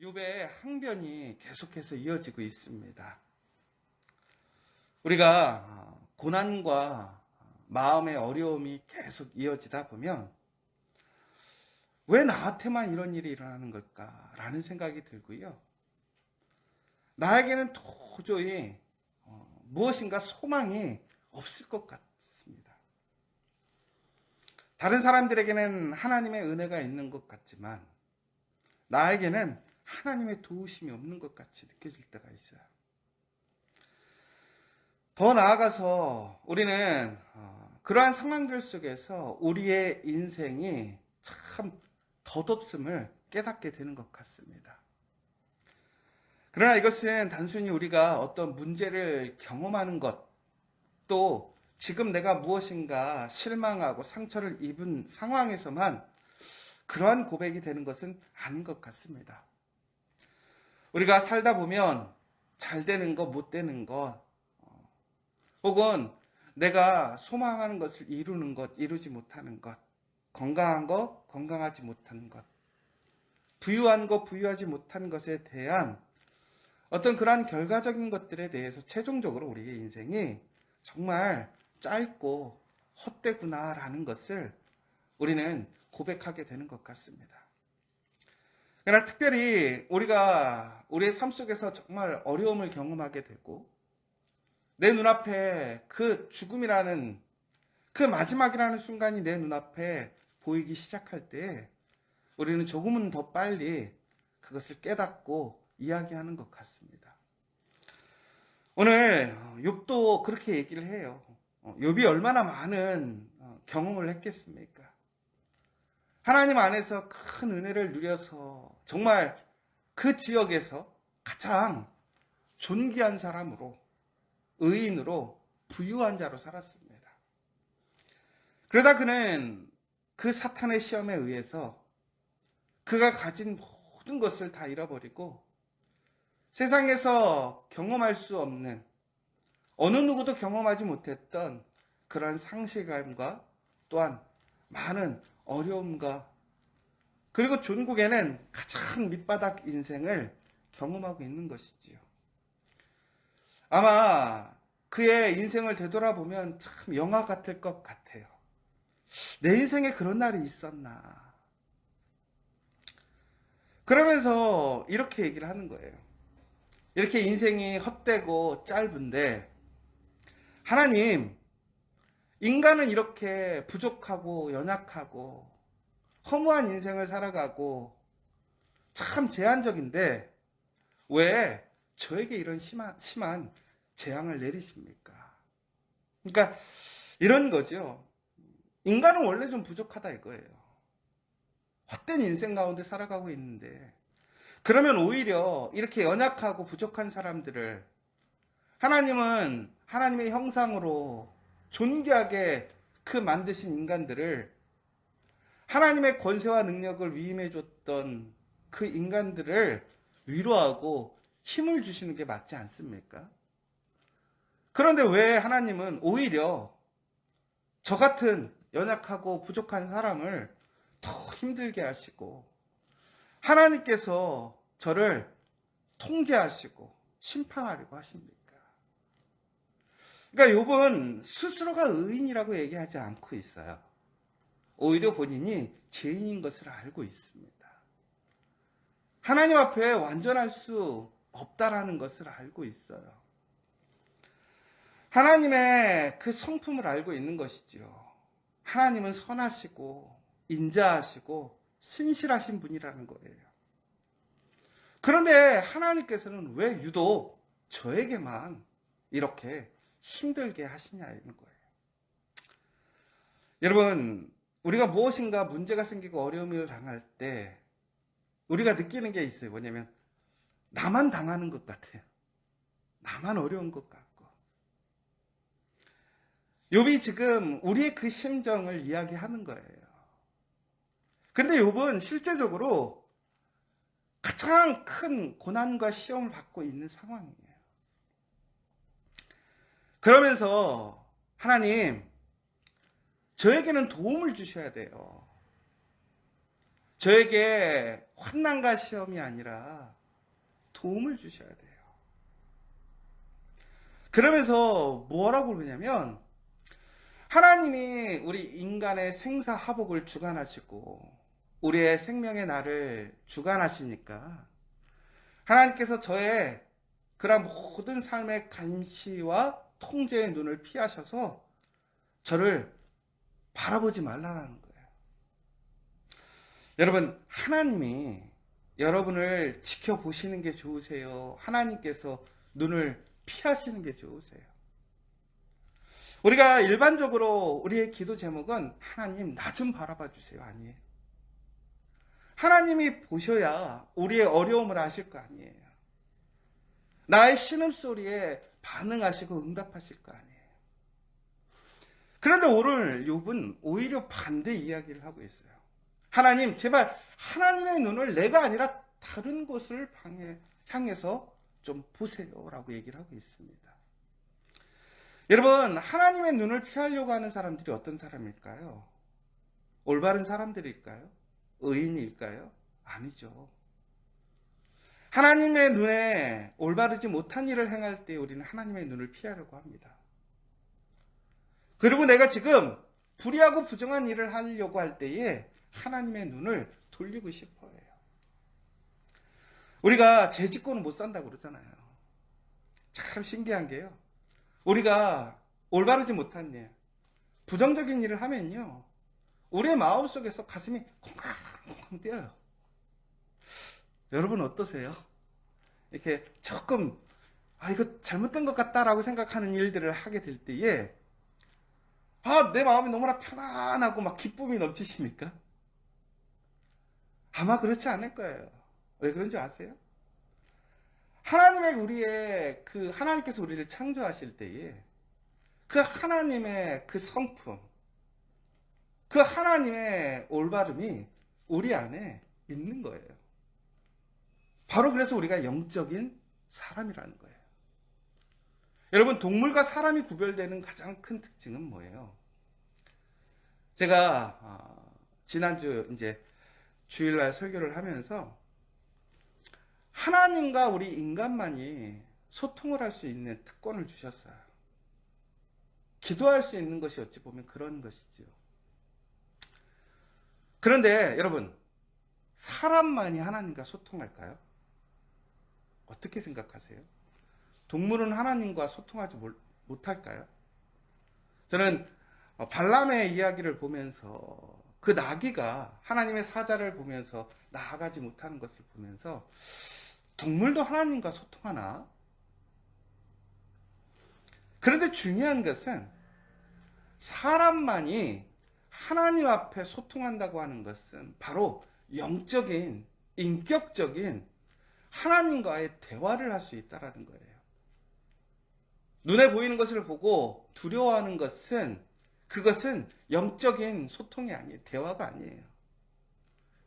욥의 항변이 계속해서 이어지고 있습니다. 우리가 고난과 마음의 어려움이 계속 이어지다 보면 왜 나한테만 이런 일이 일어나는 걸까라는 생각이 들고요. 나에게는 도저히 무엇인가 소망이 없을 것 같습니다. 다른 사람들에게는 하나님의 은혜가 있는 것 같지만 나에게는 하나님의 도우심이 없는 것 같이 느껴질 때가 있어요. 더 나아가서 우리는 그러한 상황들 속에서 우리의 인생이 참 덧없음을 깨닫게 되는 것 같습니다. 그러나 이것은 단순히 우리가 어떤 문제를 경험하는 것, 또 지금 내가 무엇인가 실망하고 상처를 입은 상황에서만 그러한 고백이 되는 것은 아닌 것 같습니다. 우리가 살다 보면 잘 되는 것, 못 되는 것, 혹은 내가 소망하는 것을 이루는 것, 이루지 못하는 것, 건강한 것, 건강하지 못한 것, 부유한 것, 부유하지 못한 것에 대한 어떤 그러한 결과적인 것들에 대해서 최종적으로 우리의 인생이 정말 짧고 헛되구나라는 것을 우리는 고백하게 되는 것 같습니다. 그러나 특별히 우리가 우리의 삶 속에서 정말 어려움을 경험하게 되고 내 눈앞에 그 죽음이라는 그 마지막이라는 순간이 내 눈앞에 보이기 시작할 때 우리는 조금은 더 빨리 그것을 깨닫고 이야기하는 것 같습니다. 오늘 욥도 그렇게 얘기를 해요. 욥이 얼마나 많은 경험을 했겠습니까? 하나님 안에서 큰 은혜를 누려서 정말 그 지역에서 가장 존귀한 사람으로, 의인으로, 부유한 자로 살았습니다. 그러다 그는 그 사탄의 시험에 의해서 그가 가진 모든 것을 다 잃어버리고 세상에서 경험할 수 없는, 어느 누구도 경험하지 못했던 그런 상실감과 또한 많은 어려움과 그리고 존국에는 가장 밑바닥 인생을 경험하고 있는 것이지요. 아마 그의 인생을 되돌아보면 참 영화 같을 것 같아요. 내 인생에 그런 날이 있었나. 그러면서 이렇게 얘기를 하는 거예요. 이렇게 인생이 헛되고 짧은데 하나님, 인간은 이렇게 부족하고 연약하고 허무한 인생을 살아가고 참 제한적인데 왜 저에게 이런 심한 재앙을 내리십니까? 그러니까 이런 거죠. 인간은 원래 좀 부족하다 이거예요. 헛된 인생 가운데 살아가고 있는데 그러면 오히려 이렇게 연약하고 부족한 사람들을 하나님은 하나님의 형상으로 존귀하게 그 만드신 인간들을 하나님의 권세와 능력을 위임해 줬던 그 인간들을 위로하고 힘을 주시는 게 맞지 않습니까? 그런데 왜 하나님은 오히려 저 같은 연약하고 부족한 사람을 더 힘들게 하시고 하나님께서 저를 통제하시고 심판하려고 하십니까? 그러니까 욥은 스스로가 의인이라고 얘기하지 않고 있어요. 오히려 본인이 죄인인 것을 알고 있습니다. 하나님 앞에 완전할 수 없다라는 것을 알고 있어요. 하나님의 그 성품을 알고 있는 것이죠. 하나님은 선하시고 인자하시고 신실하신 분이라는 거예요. 그런데 하나님께서는 왜 유독 저에게만 이렇게 힘들게 하시냐는 거예요. 여러분, 우리가 무엇인가 문제가 생기고 어려움을 당할 때 우리가 느끼는 게 있어요. 뭐냐면 나만 당하는 것 같아요. 나만 어려운 것 같고. 욥이 지금 우리의 그 심정을 이야기하는 거예요. 근데 욥은 실제적으로 가장 큰 고난과 시험을 받고 있는 상황이에요. 그러면서 하나님, 저에게는 도움을 주셔야 돼요. 저에게 환난과 시험이 아니라 도움을 주셔야 돼요. 그러면서 뭐라고 그러냐면 하나님이 우리 인간의 생사화복을 주관하시고 우리의 생명의 날을 주관하시니까 하나님께서 저의 그러한 모든 삶의 감시와 통제의 눈을 피하셔서 저를 바라보지 말라는 거예요. 여러분, 하나님이 여러분을 지켜보시는 게 좋으세요? 하나님께서 눈을 피하시는 게 좋으세요? 우리가 일반적으로 우리의 기도 제목은 하나님 나 좀 바라봐 주세요. 아니에요. 하나님이 보셔야 우리의 어려움을 아실 거 아니에요. 나의 신음소리에 반응하시고 응답하실 거 아니에요. 그런데 오늘 욥은 오히려 반대 이야기를 하고 있어요. 하나님, 제발 하나님의 눈을 내가 아니라 다른 곳을 향해서 좀 보세요 라고 얘기를 하고 있습니다. 여러분, 하나님의 눈을 피하려고 하는 사람들이 어떤 사람일까요? 올바른 사람들일까요? 의인일까요? 아니죠. 하나님의 눈에 올바르지 못한 일을 행할 때 우리는 하나님의 눈을 피하려고 합니다. 그리고 내가 지금 불의하고 부정한 일을 하려고 할 때에 하나님의 눈을 돌리고 싶어 해요. 우리가 죄 짓고는 못 산다고 그러잖아요. 참 신기한 게요. 우리가 올바르지 못한 일, 부정적인 일을 하면요. 우리의 마음속에서 가슴이 콩콩 뛰어요. 여러분 어떠세요? 이렇게 조금 이거 잘못된 것 같다라고 생각하는 일들을 하게 될 때에 내 마음이 너무나 편안하고 막 기쁨이 넘치십니까? 아마 그렇지 않을 거예요. 왜 그런 줄 아세요? 하나님께서 우리를 창조하실 때에 그 하나님의 그 성품, 그 하나님의 올바름이 우리 안에 있는 거예요. 바로 그래서 우리가 영적인 사람이라는 거예요. 여러분, 동물과 사람이 구별되는 가장 큰 특징은 뭐예요? 제가 지난주 이제 주일날 설교를 하면서 하나님과 우리 인간만이 소통을 할 수 있는 특권을 주셨어요. 기도할 수 있는 것이 어찌 보면 그런 것이지요. 그런데 여러분, 사람만이 하나님과 소통할까요? 어떻게 생각하세요? 동물은 하나님과 소통하지 못할까요? 저는 발람의 이야기를 보면서 그 나귀가 하나님의 사자를 보면서 나아가지 못하는 것을 보면서 동물도 하나님과 소통하나? 그런데 중요한 것은 사람만이 하나님 앞에 소통한다고 하는 것은 바로 영적인, 인격적인 하나님과의 대화를 할 수 있다는 거예요. 눈에 보이는 것을 보고 두려워하는 그것은 영적인 소통이 아니에요. 대화가 아니에요.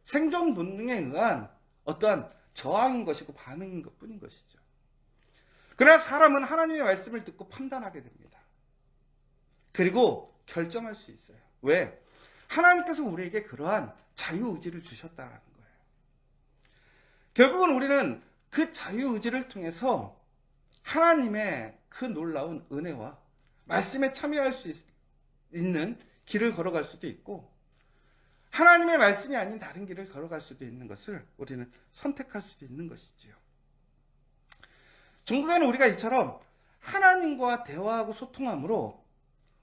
생존 본능에 의한 어떠한 저항인 것이고 반응인 것 뿐인 것이죠. 그러나 사람은 하나님의 말씀을 듣고 판단하게 됩니다. 그리고 결정할 수 있어요. 왜? 하나님께서 우리에게 그러한 자유의지를 주셨다는 거예요. 결국은 우리는 그 자유의지를 통해서 하나님의 그 놀라운 은혜와 말씀에 참여할 수 있는 길을 걸어갈 수도 있고 하나님의 말씀이 아닌 다른 길을 걸어갈 수도 있는 것을 우리는 선택할 수도 있는 것이지요. 중국에는 우리가 이처럼 하나님과 대화하고 소통함으로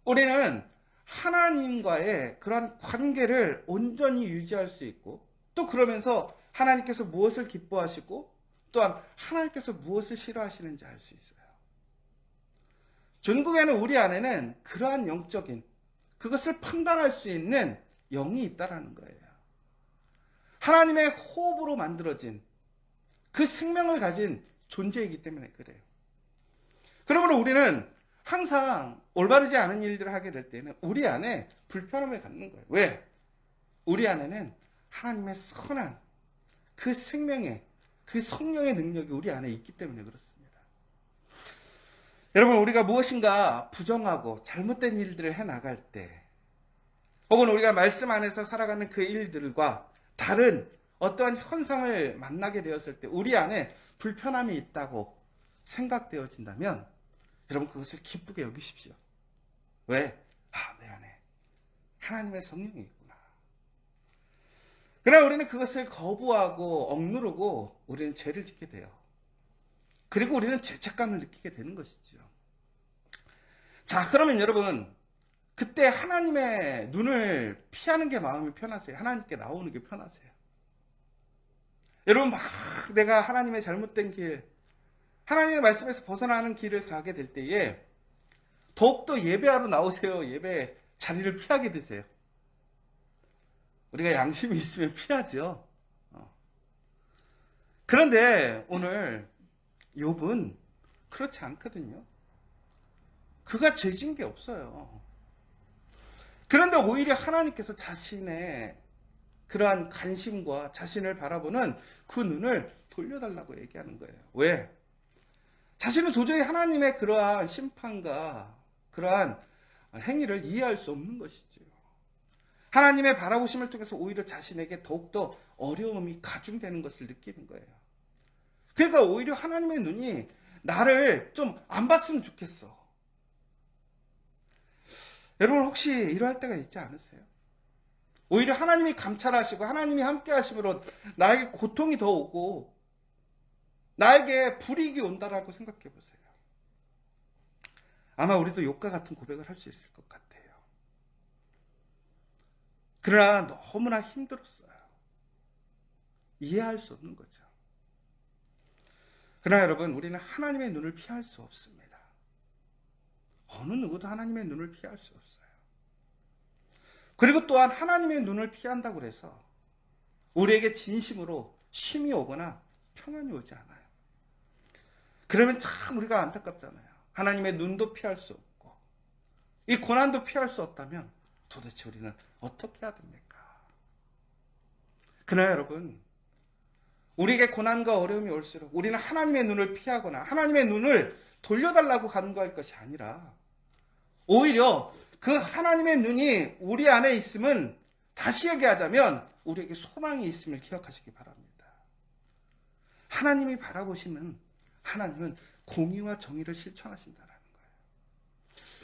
우리는 하나님과의 그런 관계를 온전히 유지할 수 있고 또 그러면서 하나님께서 무엇을 기뻐하시고 또한 하나님께서 무엇을 싫어하시는지 알 수 있어요. 중국에는 우리 안에는 그러한 영적인 그것을 판단할 수 있는 영이 있다라는 거예요. 하나님의 호흡으로 만들어진 그 생명을 가진 존재이기 때문에 그래요. 그러므로 우리는 항상 올바르지 않은 일들을 하게 될 때는 우리 안에 불편함을 갖는 거예요. 왜? 우리 안에는 하나님의 선한 그 생명의 그 성령의 능력이 우리 안에 있기 때문에 그렇습니다. 여러분, 우리가 무엇인가 부정하고 잘못된 일들을 해나갈 때 혹은 우리가 말씀 안에서 살아가는 그 일들과 다른 어떠한 현상을 만나게 되었을 때 우리 안에 불편함이 있다고 생각되어진다면 여러분 그것을 기쁘게 여기십시오. 왜? 내 안에 하나님의 성령이 있구나. 그러나 우리는 그것을 거부하고 억누르고 우리는 죄를 짓게 돼요. 그리고 우리는 죄책감을 느끼게 되는 것이죠. 자, 그러면 여러분 그때 하나님의 눈을 피하는 게 마음이 편하세요? 하나님께 나오는 게 편하세요? 여러분 막 내가 하나님의 잘못된 길, 하나님의 말씀에서 벗어나는 길을 가게 될 때에 더욱더 예배하러 나오세요? 예배 자리를 피하게 되세요? 우리가 양심이 있으면 피하죠. 그런데 오늘 욥은 그렇지 않거든요. 그가 죄진 게 없어요. 그런데 오히려 하나님께서 자신의 그러한 관심과 자신을 바라보는 그 눈을 돌려달라고 얘기하는 거예요. 왜? 자신은 도저히 하나님의 그러한 심판과 그러한 행위를 이해할 수 없는 것이죠. 하나님의 바라보심을 통해서 오히려 자신에게 더욱더 어려움이 가중되는 것을 느끼는 거예요. 그러니까 오히려 하나님의 눈이 나를 좀 안 봤으면 좋겠어. 여러분 혹시 이러할 때가 있지 않으세요? 오히려 하나님이 감찰하시고 하나님이 함께 하심으로 나에게 고통이 더 오고 나에게 불이익이 온다라고 생각해 보세요. 아마 우리도 욥과 같은 고백을 할 수 있을 것 같아요. 그러나 너무나 힘들었어요. 이해할 수 없는 거죠. 그러나 여러분 우리는 하나님의 눈을 피할 수 없습니다. 어느 누구도 하나님의 눈을 피할 수 없어요. 그리고 또한 하나님의 눈을 피한다고 해서 우리에게 진심으로 쉼이 오거나 평안이 오지 않아요. 그러면 참 우리가 안타깝잖아요. 하나님의 눈도 피할 수 없고 이 고난도 피할 수 없다면 도대체 우리는 어떻게 해야 됩니까? 그러나 여러분 우리에게 고난과 어려움이 올수록 우리는 하나님의 눈을 피하거나 하나님의 눈을 돌려달라고 간구할 것이 아니라 오히려 그 하나님의 눈이 우리 안에 있음은 다시 얘기하자면 우리에게 소망이 있음을 기억하시기 바랍니다. 하나님이 바라보시는 하나님은 공의와 정의를 실천하신다는 거예요.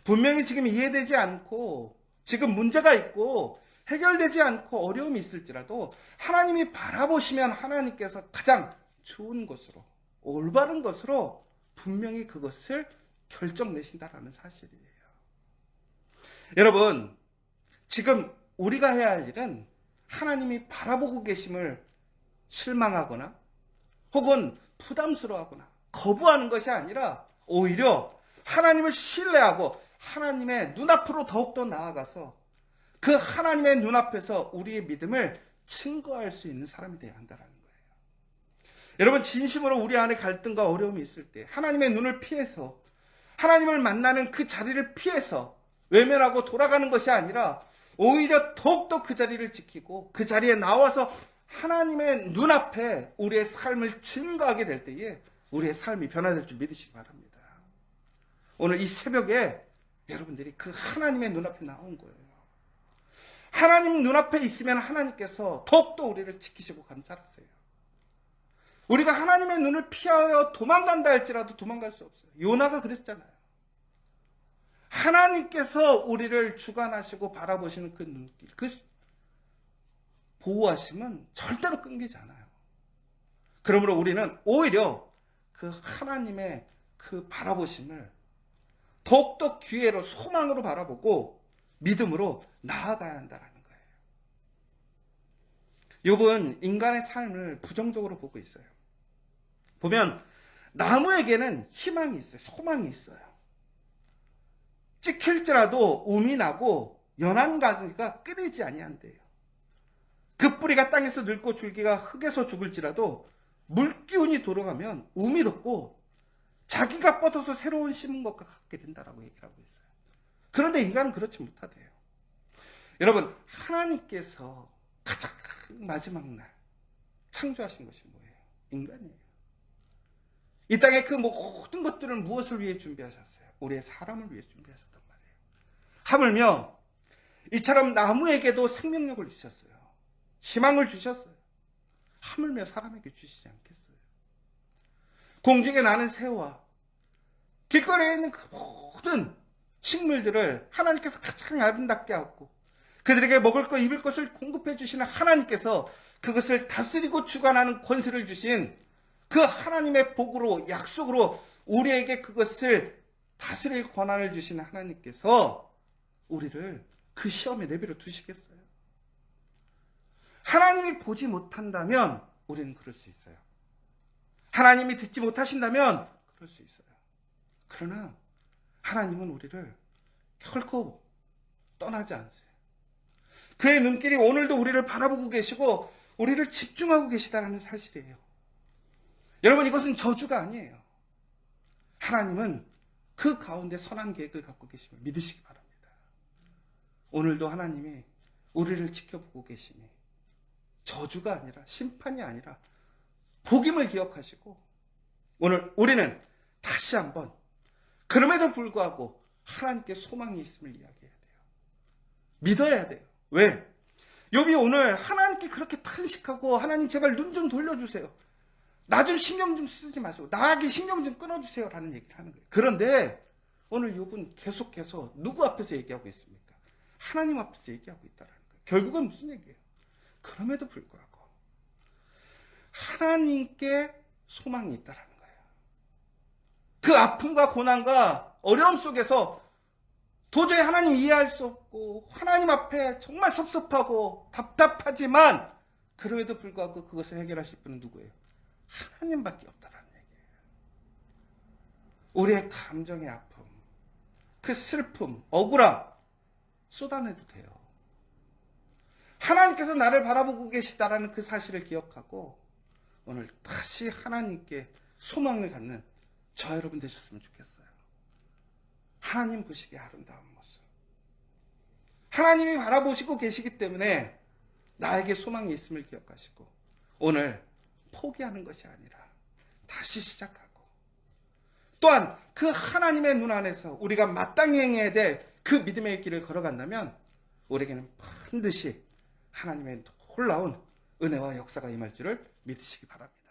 분명히 지금 이해되지 않고 지금 문제가 있고 해결되지 않고 어려움이 있을지라도 하나님이 바라보시면 하나님께서 가장 좋은 것으로 올바른 것으로 분명히 그것을 결정내신다라는 사실이에요. 여러분 지금 우리가 해야 할 일은 하나님이 바라보고 계심을 실망하거나 혹은 부담스러워하거나 거부하는 것이 아니라 오히려 하나님을 신뢰하고 하나님의 눈앞으로 더욱더 나아가서 그 하나님의 눈앞에서 우리의 믿음을 증거할 수 있는 사람이 되어야 한다는 거예요. 여러분 진심으로 우리 안에 갈등과 어려움이 있을 때 하나님의 눈을 피해서 하나님을 만나는 그 자리를 피해서 외면하고 돌아가는 것이 아니라 오히려 더욱더 그 자리를 지키고 그 자리에 나와서 하나님의 눈앞에 우리의 삶을 증거하게 될 때에 우리의 삶이 변화될 줄 믿으시기 바랍니다. 오늘 이 새벽에 여러분들이 그 하나님의 눈앞에 나온 거예요. 하나님 눈앞에 있으면 하나님께서 더욱더 우리를 지키시고 감찰하세요. 우리가 하나님의 눈을 피하여 도망간다 할지라도 도망갈 수 없어요. 요나가 그랬잖아요. 하나님께서 우리를 주관하시고 바라보시는 그 눈길, 그 보호하심은 절대로 끊기지 않아요. 그러므로 우리는 오히려 그 하나님의 그 바라보심을 더욱더 기회로 소망으로 바라보고 믿음으로 나아가야 한다는 거예요. 욥은 인간의 삶을 부정적으로 보고 있어요. 보면 나무에게는 희망이 있어요. 소망이 있어요. 찍힐지라도 um이 나고 연한 가지가 끊이지 아니한대요. 그 뿌리가 땅에서 늙고 줄기가 흙에서 죽을지라도 물기운이 돌아가면 um이 돋고 자기가 뻗어서 새로운 심은 것과 같게 된다라고 얘기를 하고 있어요. 그런데 인간은 그렇지 못하대요. 여러분 하나님께서 가장 마지막 날 창조하신 것이 뭐예요? 인간이에요. 이 땅에 그 모든 것들은 무엇을 위해 준비하셨어요? 우리의 사람을 위해 준비하셨단 말이에요. 하물며 이처럼 나무에게도 생명력을 주셨어요. 희망을 주셨어요. 하물며 사람에게 주시지 않겠어요? 공중에 나는 새와 길거리에 있는 그 모든 식물들을 하나님께서 가장 아름답게 하고 그들에게 먹을 것 입을 것을 공급해 주시는 하나님께서 그것을 다스리고 주관하는 권세를 주신 그 하나님의 복으로 약속으로 우리에게 그것을 다스릴 권한을 주시는 하나님께서 우리를 그 시험에 내버려 두시겠어요? 하나님이 보지 못한다면 우리는 그럴 수 있어요. 하나님이 듣지 못하신다면 그럴 수 있어요. 그러나 하나님은 우리를 결코 떠나지 않으세요. 그의 눈길이 오늘도 우리를 바라보고 계시고 우리를 집중하고 계시다는 사실이에요. 여러분, 이것은 저주가 아니에요. 하나님은 그 가운데 선한 계획을 갖고 계심을 믿으시기 바랍니다. 오늘도 하나님이 우리를 지켜보고 계시니 저주가 아니라 심판이 아니라 복임을 기억하시고 오늘 우리는 다시 한번 그럼에도 불구하고 하나님께 소망이 있음을 이야기해야 돼요. 믿어야 돼요. 왜? 욥이 오늘 하나님께 그렇게 탄식하고 하나님 제발 눈 좀 돌려주세요. 나 좀 신경 좀 쓰지 마시고 나에게 신경 좀 끊어주세요 라는 얘기를 하는 거예요. 그런데 오늘 욥은 계속해서 누구 앞에서 얘기하고 있습니까? 하나님 앞에서 얘기하고 있다는 거예요. 결국은 무슨 얘기예요? 그럼에도 불구하고 하나님께 소망이 있다는 거예요. 그 아픔과 고난과 어려움 속에서 도저히 하나님 이해할 수 없고 하나님 앞에 정말 섭섭하고 답답하지만 그럼에도 불구하고 그것을 해결하실 분은 누구예요? 하나님밖에 없다라는 얘기예요. 우리의 감정의 아픔, 그 슬픔, 억울함 쏟아내도 돼요. 하나님께서 나를 바라보고 계시다라는 그 사실을 기억하고 오늘 다시 하나님께 소망을 갖는 저 여러분 되셨으면 좋겠어요. 하나님 보시기에 아름다운 모습. 하나님이 바라보시고 계시기 때문에 나에게 소망이 있음을 기억하시고 오늘 포기하는 것이 아니라 다시 시작하고 또한 그 하나님의 눈 안에서 우리가 마땅히 행해야 될 그 믿음의 길을 걸어간다면 우리에게는 반드시 하나님의 놀라운 은혜와 역사가 임할 줄을 믿으시기 바랍니다.